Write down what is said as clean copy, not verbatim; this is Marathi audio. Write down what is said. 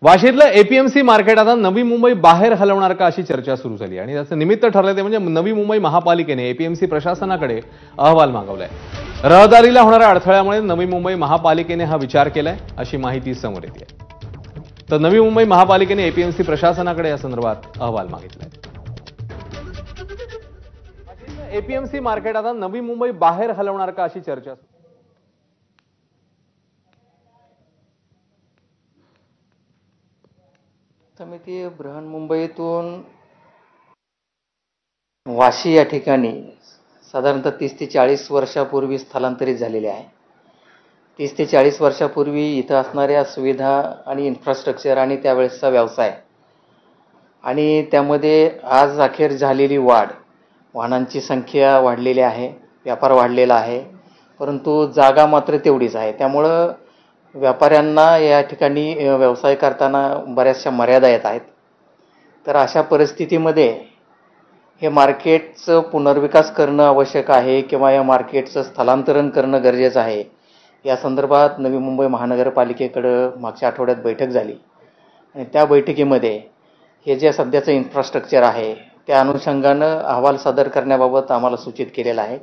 वाशीतलं एपीएमसी मार्केट आता नवी मुंबई बाहेर हलवणार का अशी चर्चा सुरू झाली आणि त्याचं निमित्त ठरलं ते म्हणजे नवी मुंबई महापालिकेने एपीएमसी प्रशासनाकडे अहवाल मागवलाय। रहदारीला होणाऱ्या अडथळ्यामुळे नवी मुंबई महापालिकेने हा विचार केलाय अशी माहिती समोर येते। तर नवी मुंबई महापालिकेने एपीएमसी प्रशासनाकडे या संदर्भात अहवाल मागितलाय। एपीएमसी मार्केट आता नवी मुंबई बाहेर हलवणार का अशी चर्चा समिती बृहन्मुंबईतून वाशी या ठिकाणी साधारणतः 30 ते 40 वर्षापूर्वी स्थलांतरित झालेले आहे। 30 ते 40 वर्षापूर्वी इथं असणाऱ्या सुविधा आणि इन्फ्रास्ट्रक्चर आणि त्यावेळेसचा व्यवसाय आणि त्यामध्ये आज अखेर झालेली वाढ, वाहनांची संख्या वाढलेली आहे, व्यापार वाढलेला आहे, परंतु जागा मात्र तेवढीच आहे। त्यामुळं व्यापाऱ्यांना या ठिकाणी व्यवसाय करताना बऱ्याचशा मर्यादा येत आहेत। तर अशा परिस्थितीमध्ये हे मार्केटचं पुनर्विकास करणं आवश्यक आहे किंवा या मार्केटचं स्थलांतरण करणं गरजेचं आहे। या संदर्भात नवी मुंबई महानगरपालिकेकडे मागच्या आठवड्यात बैठक झाली आणि त्या बैठकीमध्ये हे जे सध्याचं इन्फ्रास्ट्रक्चर आहे त्या अनुषंगानं अहवाल सादर करण्याबाबत आम्हाला सूचित केलेलं आहे।